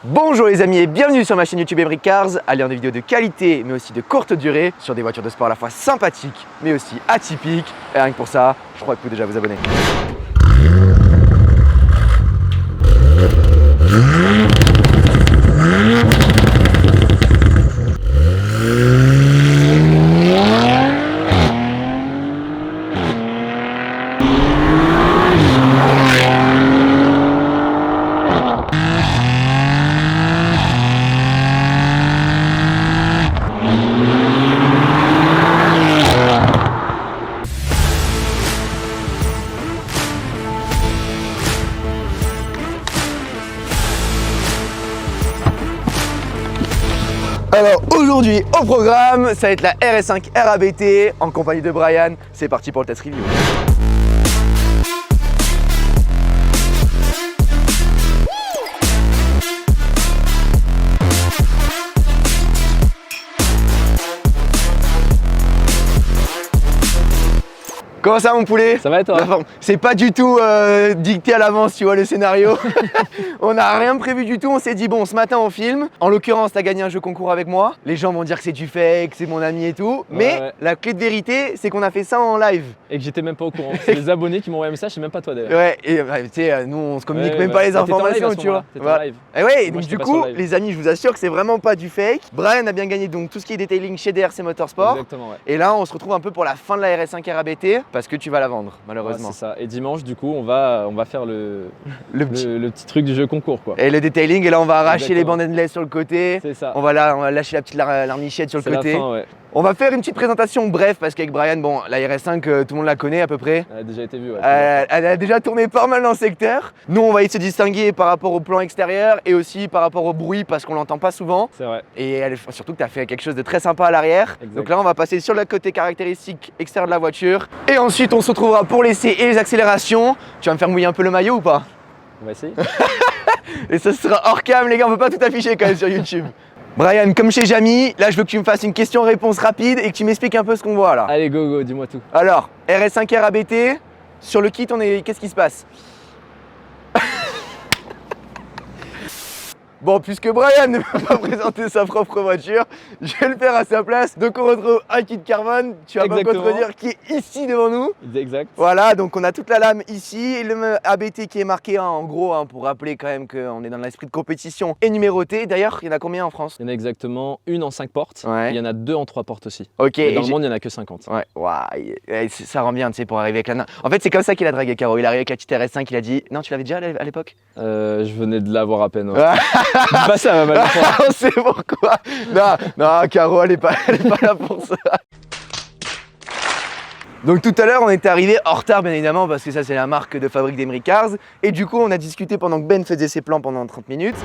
Bonjour les amis et bienvenue sur ma chaîne YouTube Emric Cars, alliant des vidéos de qualité mais aussi de courte durée sur des voitures de sport à la fois sympathiques mais aussi atypiques. Et rien que pour ça, je crois que vous pouvez déjà vous abonner. Alors aujourd'hui au programme, ça va être la RS5 RABT en compagnie de Brian. C'est parti pour le test review. Comment ça mon poulet? Ça va et toi? C'est pas du tout dicté à l'avance, tu vois le scénario. On n'a rien prévu du tout, on s'est dit bon ce matin on filme. En l'occurrence t'as gagné un jeu concours avec moi. Les gens vont dire que c'est du fake, c'est mon ami et tout. Mais ouais. La clé de vérité c'est qu'on a fait ça en live. Et que j'étais même pas au courant. C'est les abonnés qui m'ont envoyé un message, c'est même pas toi d'ailleurs. Ouais, et tu sais, nous on se communique même pas les informations, tu vois. T'étais en live. Et ouais, Moi, donc du pas coup, sur live. les amis, je vous assure que c'est vraiment pas du fake. Brian a bien gagné donc tout ce qui est detailing chez DRC Motorsport. Exactement, ouais. Et là, on se retrouve un peu pour la fin de la RS5 RABT parce que tu vas la vendre, malheureusement. Ouais, c'est ça. Et dimanche, du coup, on va faire le petit truc du jeu concours, quoi. Et le detailing, et là, on va arracher Exactement. les bandes endless sur le côté. C'est ça. On va lâcher la petite larmichette sur le C'est la côté. fin, ouais. On va faire une petite présentation bref parce qu'avec Brian, bon, la RS5, tout le monde la connaît à peu près. Elle a déjà été vue, ouais. Elle a déjà tourné pas mal dans le secteur. Nous, on va essayer de se distinguer par rapport au plan extérieur et aussi par rapport au bruit parce qu'on l'entend pas souvent. C'est vrai. Et surtout que tu as fait quelque chose de très sympa à l'arrière. Exact. Donc là, on va passer sur le côté caractéristique extérieur de la voiture. Et ensuite, on se retrouvera pour l'essai et les accélérations. Tu vas me faire mouiller un peu le maillot ou pas? On va essayer. Et ça sera hors cam, les gars, on peut pas tout afficher quand même sur YouTube. Brian, comme chez Jamy, là je veux que tu me fasses une question-réponse rapide et que tu m'expliques un peu ce qu'on voit là. Allez, go, dis-moi tout. Alors, RS5 RABT, sur le kit, qu'est-ce qui se passe? Bon, puisque Brian ne peut pas présenter sa propre voiture, je vais le faire à sa place. Donc on retrouve un kit carbone, tu vas me contredire, qui est ici devant nous. Exact. Voilà, donc on a toute la lame ici, et le ABT qui est marqué en gros, pour rappeler quand même qu'on est dans l'esprit de compétition et numéroté. D'ailleurs, il y en a combien en France? Il y en a exactement une en 5 portes. Ouais. Il y en a 2 en 3 portes aussi. Ok. Et dans le monde, il n'y en a que 50. Ouais, ouais, ça rend bien, tu sais, pour arriver avec la... En fait, c'est comme ça qu'il a dragué Caro. Il est arrivé avec la petite RS5, il a dit... Non, tu l'avais déjà à l'époque? Je venais de l'avoir à peine. Ouais. Dis pas ça, ma On sait pourquoi. Non, Caro, elle est pas là pour ça. Donc tout à l'heure, on était arrivé en retard bien évidemment parce que ça c'est la marque de fabrique d'Emric Cars. Et du coup, on a discuté pendant que Ben faisait ses plans pendant 30 minutes.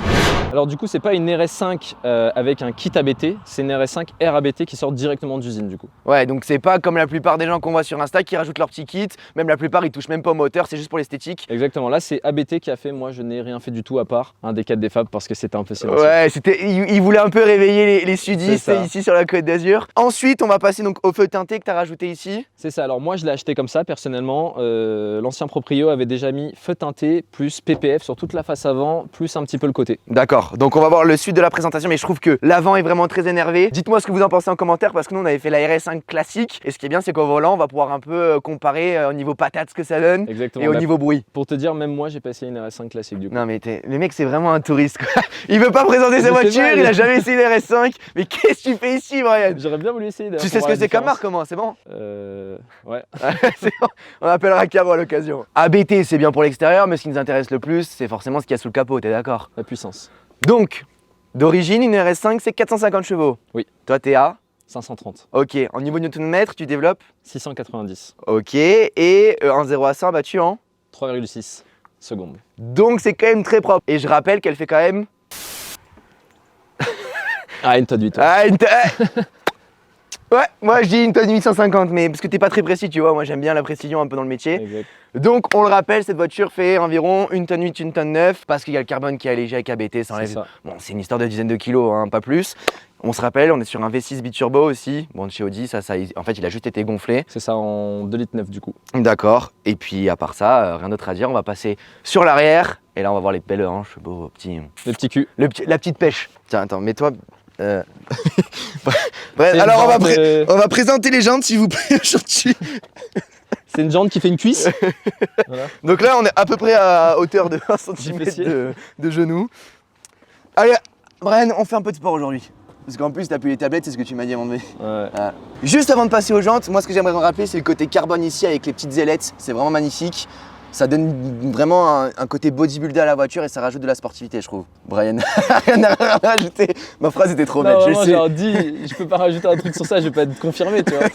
Alors du coup, c'est pas une RS5 avec un kit ABT, c'est une RS5 RABT qui sort directement d'usine du coup. Ouais, donc c'est pas comme la plupart des gens qu'on voit sur Insta qui rajoutent leur petit kit. Même la plupart, ils touchent même pas au moteur, c'est juste pour l'esthétique. Exactement, là c'est ABT qui a fait, moi je n'ai rien fait du tout à part un des 4 des Fab parce que c'était un peu silencieux. Ouais, il voulait un peu réveiller les sudistes ici sur la Côte d'Azur. Ensuite, on va passer donc au feu teinté que tu as rajouté ici. C'est ça, alors moi je l'ai acheté comme ça personnellement. L'ancien proprio avait déjà mis feu teinté plus PPF sur toute la face avant, plus un petit peu le côté. D'accord, donc on va voir le suite de la présentation, mais je trouve que l'avant est vraiment très énervé. Dites-moi ce que vous en pensez en commentaire parce que nous on avait fait la RS5 classique et ce qui est bien c'est qu'au volant on va pouvoir un peu comparer au niveau patate ce que ça donne. Exactement. Et au niveau bruit. Pour te dire, même moi j'ai passé une RS5 classique du coup. Non mais le mec c'est vraiment un touriste quoi. Il veut pas présenter sa voiture, il a jamais essayé la RS5. Mais qu'est-ce que tu fais ici Brian? J'aurais bien voulu essayer. Tu sais ce que c'est comme marque comment? C'est bon? Ouais. C'est bon. On appellera Caro à l'occasion. ABT c'est bien pour l'extérieur mais ce qui nous intéresse le plus c'est forcément ce qu'il y a sous le capot, t'es d'accord? La puissance. Donc, d'origine une RS5 c'est 450 chevaux. Oui. Toi t'es à 530. Ok, en niveau Newton-mètre, tu développes? 690. Ok, et en 0 à 100 battu en? 3,6 secondes. Donc c'est quand même très propre. Et je rappelle qu'elle fait quand même... Ah, une tonne 8. Ah, Ouais, moi je dis une tonne 850, mais parce que t'es pas très précis, tu vois. Moi j'aime bien la précision un peu dans le métier. Exact. Donc on le rappelle, cette voiture fait environ une tonne 8, une tonne 9, parce qu'il y a le carbone qui est allégé avec ABT, ça enlève. C'est ça. Bon, c'est une histoire de dizaines de kilos, hein, pas plus. On se rappelle, on est sur un V6 biturbo aussi. Bon, de chez Audi, en fait, il a juste été gonflé. C'est ça en 2,9 litres du coup. D'accord. Et puis à part ça, rien d'autre à dire. On va passer sur l'arrière. Et là, on va voir les belles hanches, beau petit. Le petit cul. La petite pêche. Tiens, attends, mets-toi. Bref, C'est alors une on va présenter les jantes, s'il vous plaît, aujourd'hui. C'est une jante qui fait une cuisse. Voilà. Donc là, on est à peu près à hauteur de 1 cm fessier. de genou. Allez, Brian, on fait un peu de sport aujourd'hui. Parce qu'en plus, t'as plus les tablettes, c'est ce que tu m'as dit à un moment donné. Ouais. Voilà. Juste avant de passer aux jantes, moi, ce que j'aimerais me rappeler, c'est le côté carbone ici avec les petites ailettes. C'est vraiment magnifique. Ça donne vraiment un côté bodybuilder à la voiture et ça rajoute de la sportivité, je trouve. Brian, rien à rajouter. Ma phrase était trop belle, Non, je vraiment, sais. genre, je peux pas rajouter un truc sur ça, je vais pas être confirmé, tu vois.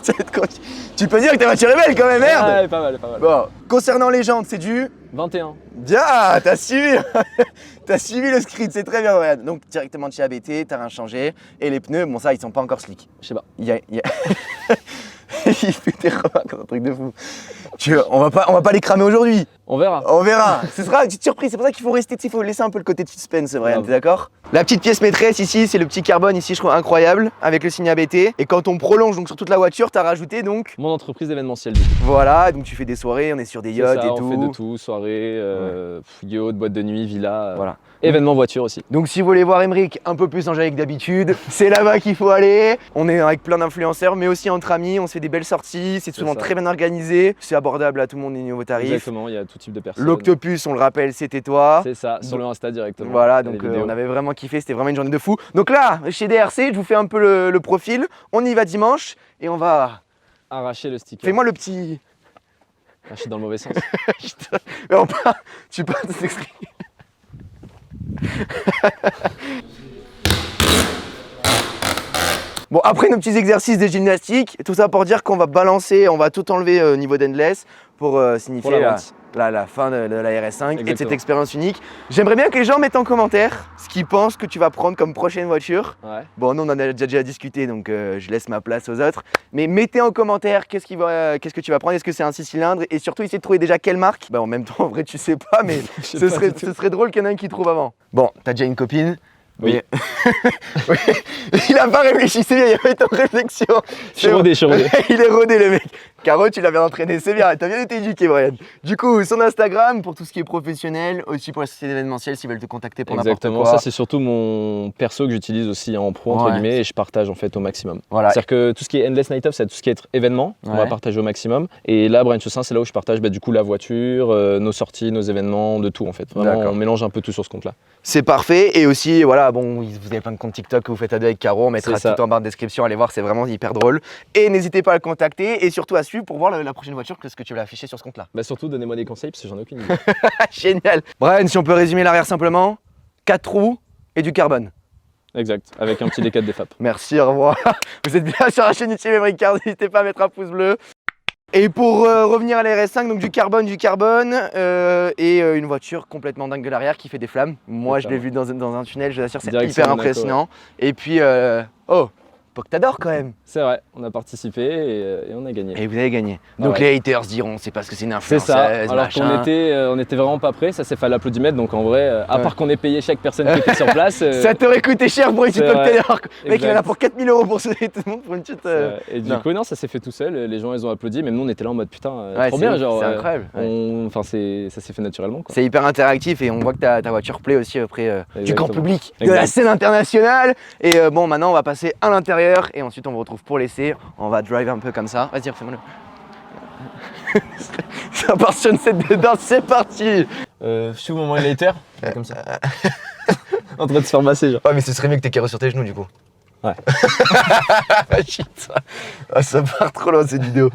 Tu peux dire que ta voiture est belle quand même, merde. Ouais, pas mal, pas mal. Bon, concernant les jantes, c'est du 21. bien, t'as suivi, t'as suivi le script, c'est très bien, Brian. Donc directement de chez ABT, t'as rien changé. Et les pneus, bon ça, ils sont pas encore slick. Je sais pas. Il fait des remarques, c'est un truc de fou. On va pas les cramer aujourd'hui. On verra. On verra. Ce sera une petite surprise. C'est pour ça qu'il faut rester, il faut laisser un peu le côté de suspense, Brian. Grave. T'es d'accord? La petite pièce maîtresse ici, c'est le petit carbone ici, je trouve incroyable, avec le signe ABT. Et quand on prolonge donc sur toute la voiture, t'as rajouté donc. Mon entreprise d'événementiel du coup. Voilà, donc tu fais des soirées, on est sur des C'est yachts ça, et on tout. fait de tout, soirée, yacht, boîte de nuit, villa, Voilà. événement voiture aussi. Donc si vous voulez voir Emeric un peu plus enjaillé que d'habitude, c'est là-bas qu'il faut aller. On est avec plein d'influenceurs, mais aussi entre amis, on se fait des belles sorties, c'est souvent ça. très bien organisé, c'est abordable à tout le monde, les nouveaux tarifs. Exactement, il y a tout type de personnes. L'Octopus, on le rappelle, c'était toi. C'est ça, sur le Insta directement. Voilà, Il y a donc les vidéos. on avait vraiment kiffé, c'était vraiment une journée de fou. Donc là, chez DRC, je vous fais un peu le profil, on y va dimanche et on va... Arracher le sticker. Fais-moi le petit... Ah, je suis dans le mauvais sens. Mais tu peux t'exprimer. Bon, après nos petits exercices de gymnastique, tout ça pour dire qu'on va balancer, on va tout enlever au niveau d'Endless pour signifier Pour la vente. la fin de la RS5 et de cette Exactement. expérience unique. J'aimerais bien que les gens mettent en commentaire ce qu'ils pensent que tu vas prendre comme prochaine voiture. Ouais. Bon, nous on en a déjà discuté, donc je laisse ma place aux autres. Mais mettez en commentaire qu'est-ce que tu vas prendre, est-ce que c'est un 6 cylindres et surtout essayez de trouver déjà quelle marque. Bah, en même temps, en vrai, tu sais pas, mais Je sais ce pas du ce serait drôle qu'il y en ait un qui trouve avant. Bon, t'as déjà une copine? Oui. Mais- Oui. Il a pas réfléchi, c'est bien, il n'y a pas été en réflexion. Je suis rodé, je suis rodé. Il est rodé le mec. Caro, tu l'as bien entraîné, c'est bien, t'as bien été éduqué, Brian. Du coup, son Instagram pour tout ce qui est professionnel, aussi pour la société événementielle s'ils veulent te contacter pour n'importe Exactement, quoi. ça c'est surtout mon perso que j'utilise aussi en pro entre Ouais. guillemets et je partage en fait au maximum. Voilà. C'est-à-dire que tout ce qui est Endless Night Off, c'est tout ce qui est événement, on va Ouais. partager au maximum. Et là, Brian Chaussin, c'est là où je partage du coup la voiture, nos sorties, nos événements, de tout en fait. Vraiment, D'accord. on mélange un peu tout sur ce compte-là. C'est parfait. Et aussi, voilà, bon, vous avez plein de comptes TikTok que vous faites à deux avec Caro. On mettra C'est ça. tout en barre de description. Allez voir, c'est vraiment hyper drôle. Et n'hésitez pas à le contacter et surtout à suivre pour voir la prochaine voiture, qu'est-ce que tu vas afficher sur ce compte-là. Bah surtout, donnez-moi des conseils parce que j'en ai aucune idée. Génial. Brian, si on peut résumer l'arrière simplement, 4 roues et du carbone. Exact, avec un petit D4 des FAP. Merci, au revoir. Vous êtes bien sur la chaîne YouTube Emeric Card, n'hésitez pas à mettre un pouce bleu. Et pour revenir à la RS5, donc du carbone et une voiture complètement dingue de l'arrière qui fait des flammes. Moi, je l'ai vu dans un tunnel, je vous assure, c'est Direction hyper Monaco, impressionnant. Et puis, oh, faut que t'adores quand même. C'est vrai, on a participé et on a gagné. Et vous avez gagné. Donc ouais. les haters diront, c'est parce que c'est une C'est influenceuse, ça, alors machin. qu'on était vraiment pas prêts, ça s'est fait à l'applaudimètre, donc en vrai, à part qu'on ait payé chaque personne qui était sur place. Ça t'aurait coûté cher pour une petite c'est vrai. container. Mec, il en a Exact. pour 4000 € pour souhaiter tout le monde pour une petite. Et du non. coup, non, ça s'est fait tout seul, les gens ils ont applaudi, même nous on était là en mode putain, Ouais, trop c'est bien, ouf, genre. c'est incroyable. Ouais. Enfin, ça s'est fait naturellement quoi. C'est hyper interactif et on voit que ta voiture plaît aussi auprès du grand Exactement. public, de Exact. la scène internationale. Et bon, maintenant on va passer à l'intérieur et ensuite on vous retrouve pour l'essai. On va drive un peu comme ça. Vas-y, refais-moi le. Ça part sur une scène de danse, c'est parti. Je suis au moment later, comme ça. En train de se faire masser, genre. Ouais, mais ce serait mieux que t'aies carré sur tes genoux du coup. Ouais. Shit. Ah, ça part trop loin cette vidéo.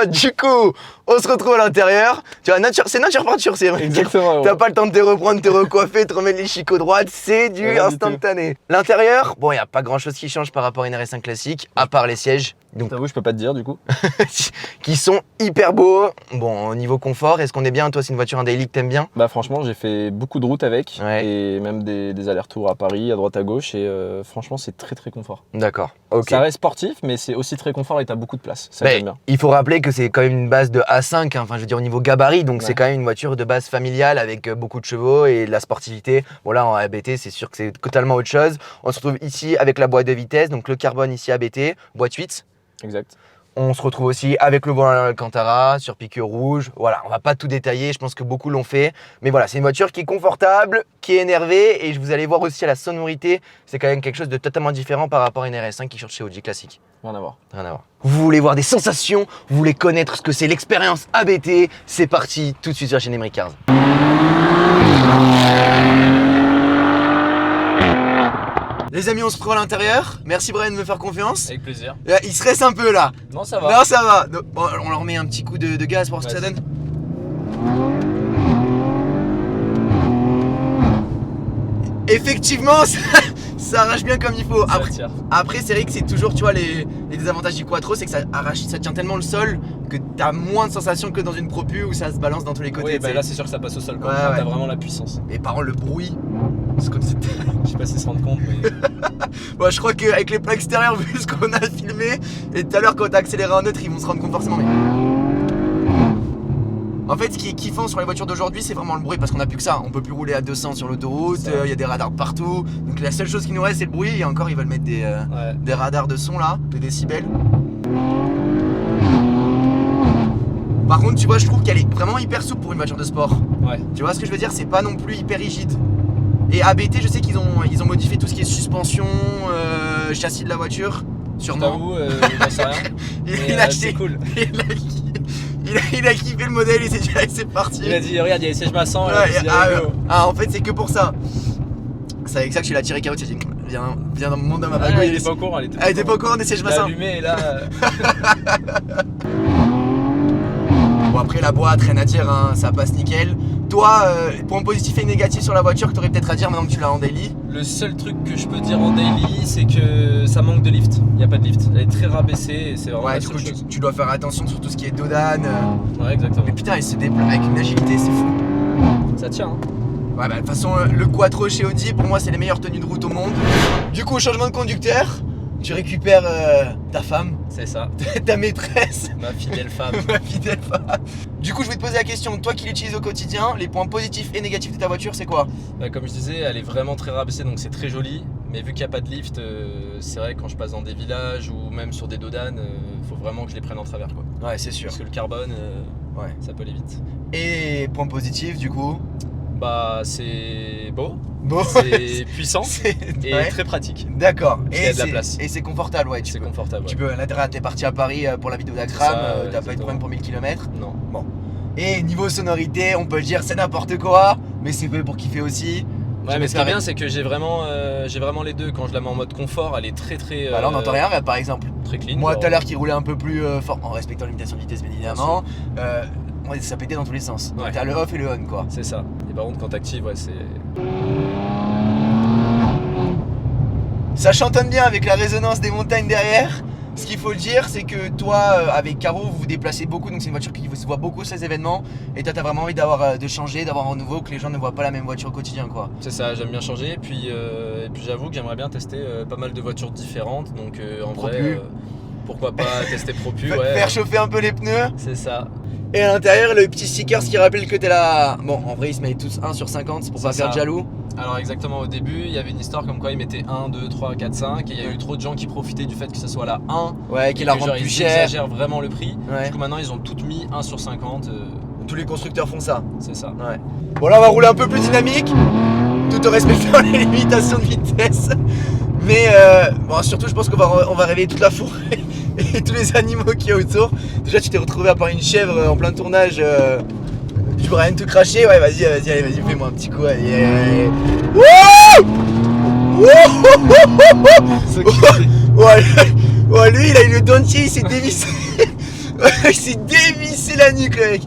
Du coup, on se retrouve à l'intérieur. Tu vois, c'est nature peinture, c'est vrai. Exactement. T'as pas le temps de te reprendre, te recoiffer, te remettre les chicots droites, c'est du Rien du instantané. L'intérieur, bon, y a pas grand chose qui change par rapport à une RS5 classique, à part les sièges. Donc, T'avoue, je peux pas te dire du coup. qui sont hyper beaux. Bon, au niveau confort, est-ce qu'on est bien? Toi, c'est une voiture, un daily que t'aimes bien? Bah franchement, j'ai fait beaucoup de routes avec Ouais. et même des allers-retours à Paris, à droite à gauche et franchement, c'est très très confort. D'accord, ok. Ça reste sportif, mais c'est aussi très confort et t'as beaucoup de place. Ça Ben, j'aime bien. il faut rappeler que c'est quand même une base de A5, hein, enfin je veux dire au niveau gabarit, donc Ouais. c'est quand même une voiture de base familiale avec beaucoup de chevaux et de la sportivité. Bon là en ABT c'est sûr que c'est totalement autre chose. On se retrouve ici avec la boîte de vitesse, donc le carbone ici ABT, boîte 8. Exact. On se retrouve aussi avec le volant Alcantara sur piqûre rouge. Voilà, on va pas tout détailler, je pense que beaucoup l'ont fait. Mais voilà, c'est une voiture qui est confortable, qui est énervée. Et vous allez voir aussi à la sonorité, c'est quand même quelque chose de totalement différent par rapport à une RS5 qui sort chez Audi classique. Rien à voir. Rien à voir. Vous voulez voir des sensations, vous voulez connaître ce que c'est l'expérience ABT, c'est parti tout de suite sur la chaîne Emery Cars. Les amis, on se prend à l'intérieur. Merci Brian de me faire confiance. Avec plaisir. Là, il stresse un peu là. Non, ça va. Non, ça va. Donc, bon, on leur met un petit coup de gaz pour voir ce que ça Vas-y. donne. Effectivement, ça arrache bien comme il faut. Ça Après, attire. après, c'est vrai que c'est toujours, tu vois, les désavantages du quattro, c'est que ça arrache, ça tient tellement le sol que t'as moins de sensations que dans une propu où ça se balance dans tous les côtés. Oui, bah tu sais. là c'est sûr que ça passe au sol. Quoi. Ouais, Enfin, ouais. T'as vraiment la puissance. Mais par contre, le bruit, c'est comme si Je sais pas s'ils se rendent compte, mais bon, je crois qu'avec les plans extérieurs, vu ce qu'on a filmé, et tout à l'heure, quand t'as accéléré en neutre, ils vont se rendre compte forcément. Mais... En fait, ce qui est kiffant sur les voitures d'aujourd'hui, c'est vraiment le bruit parce qu'on a plus que ça. On peut plus rouler à 200 sur l'autoroute, il y a des radars partout. Donc la seule chose qui nous reste, c'est le bruit. Et encore, ils veulent mettre ouais. des radars de son là, des décibels. Par contre, tu vois, je trouve qu'elle est vraiment hyper souple pour une voiture de sport. Ouais. Tu vois ce que je veux dire? C'est pas non plus hyper rigide. Et ABT, je sais qu'ils ont modifié tout ce qui est suspension, châssis de la voiture, Je sûrement. t'avoue, j'en sais rien. Il, Mais, il a acheté, c'est cool. il a kiffé le modèle, il s'est dit allez, c'est parti. Il a dit regarde, il y a les sièges massants. Ouais, en fait, c'est que pour ça. C'est avec ça que je l'ai tiré carreau, il s'est dit viens dans mon monde, dans ma Ah, bagouille. elle était pas au courant, Elle était pas au courant des sièges Je l'ai massins. allumé et là. Bon, après, la boîte, rien à dire, hein, ça passe nickel. Toi, point positif et négatif sur la voiture que t'aurais peut-être à dire maintenant que tu l'as en daily. Le seul truc que je peux dire en daily, c'est que ça manque de lift. Il n'y a pas de lift. Elle est très rabaissée et c'est vraiment Ouais, la du seule coup, chose. tu dois faire attention sur tout ce qui est dodane. Ouais, exactement. Mais putain, elle se déploie avec une agilité, c'est fou. Ça tient. Hein. Ouais, bah, de toute façon, le quattro chez Audi, pour moi, c'est les meilleures tenues de route au monde. Du coup, changement de conducteur, tu récupères ta femme, C'est ça. ta maîtresse, Ma fidèle femme. ma fidèle femme. Du coup, je vais te poser la question, toi qui l'utilises au quotidien, les points positifs et négatifs de ta voiture, c'est quoi? Bah, comme je disais, elle est vraiment très rabaissée donc c'est très joli. Mais vu qu'il n'y a pas de lift, c'est vrai que quand je passe dans des villages ou même sur des dodanes, faut vraiment que je les prenne en travers quoi. Ouais, c'est sûr. Parce que le carbone, Ouais. ça peut aller vite. Et points positifs, du coup? Bah c'est beau, Bon, c'est puissant et ouais. très pratique. D'accord. Parce qu'il y a de la place. Et c'est confortable, ouais. C'est confortable. Tu Ouais. peux, là, t'es parti à Paris pour la vidéo C'est d'Akram, ça, t'as pas eu de exactement. problème pour 1000 km. Non. Et niveau sonorité, on peut le dire, c'est n'importe quoi, mais c'est fait pour kiffer aussi. Ouais, mais ce qui est bien, c'est que j'ai vraiment les deux. Quand je la mets en mode confort, elle est très très. Bah là, on n'entend rien, regarde, par exemple. Très clean. Moi, genre. tout à l'heure, qui roulait un peu plus fort, en respectant la limitation de vitesse, bien évidemment, ouais, ça pétait dans tous les sens. Donc, Ouais. t'as le off et le on, quoi. C'est ça. Et par contre, quand t'actives, ouais, c'est. Ça chantonne bien avec la résonance des montagnes derrière. Ce qu'il faut le dire, c'est que toi, avec Caro, vous vous déplacez beaucoup, donc c'est une voiture qui se voit beaucoup sur ces événements. Et toi, t'as vraiment envie de changer, d'avoir un nouveau, que les gens ne voient pas la même voiture au quotidien, quoi. C'est ça, j'aime bien changer. Et puis j'avoue que j'aimerais bien tester pas mal de voitures différentes. Donc en Propu. vrai, pourquoi pas tester Propu, ouais. Faire chauffer un peu les pneus. C'est ça. Et à l'intérieur, le petit sticker qui rappelle que t'es là. Bon, en vrai, ils se mettent tous 1 sur 50, c'est pour pas C'est faire ça. jaloux. Alors exactement, au début, il y avait une histoire comme quoi ils mettaient 1, 2, 3, 4, 5. Et il y a eu trop de gens qui profitaient du fait que ça soit la 1. Ouais, qui et la que, rendent genre, plus ils cher. exagèrent vraiment le prix. Ouais. Du coup maintenant ils ont toutes mis 1 sur 50. Tous les constructeurs font ça. C'est ça. Ouais. Bon, là, on va rouler un peu plus dynamique, tout en respectant les limitations de vitesse. Mais bon, surtout, je pense qu'on va réveiller toute la forêt et tous les animaux qu'il y a autour. Déjà, tu t'es retrouvé à part une chèvre en plein tournage. Tu pourrais rien tout cracher. Ouais, vas-y, fais-moi un petit coup. Allez. Wouh! Ouais, lui, il a eu le dentier, il s'est dévissé. Il s'est dévissé la nuque, le mec.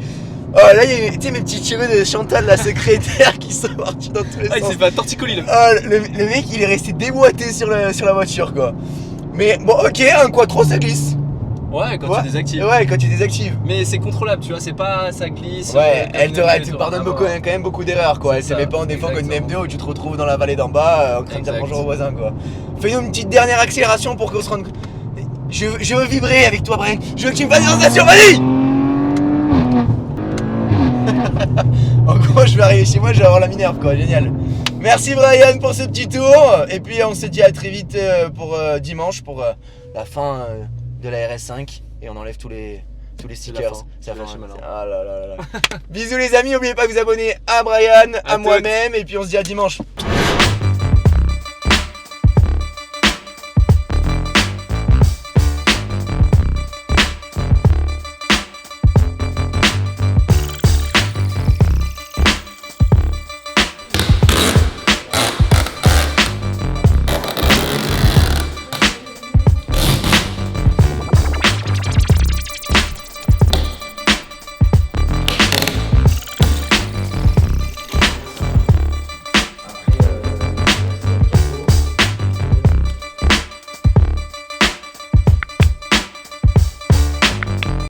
Oh, là, il y a eu, tu sais, mes petits cheveux de Chantal, la secrétaire, qui sont partis dans tous les Ah, il sens. s'est fait un torticolis là. Ah, le mec, il est resté déboîté sur la voiture, quoi. Mais bon, ok, un quattro, ça glisse. Ouais, quand tu désactives. Ouais, quand tu désactives. Mais c'est contrôlable, tu vois, c'est pas ça glisse. Ouais, elle te te pardonne quand même beaucoup d'erreurs quoi. Elle se met pas en défaut comme une M2 où tu te retrouves dans la vallée d'en bas en train de dire bonjour aux voisins quoi. Fais-nous une petite dernière accélération pour qu'on se rende. Je veux vibrer avec toi, Brian. Je veux que tu me fasses une sensation, vas-y. En gros, je vais arriver chez moi, je vais avoir la Minerve quoi, génial. Merci Brian pour ce petit tour. Et puis on se dit à très vite pour dimanche pour la fin de la RS5 et on enlève tous les stickers. C'est la fin. Ah là là là. Bisous les amis, n'oubliez pas de vous abonner à Brian, à moi-même et puis on se dit à dimanche.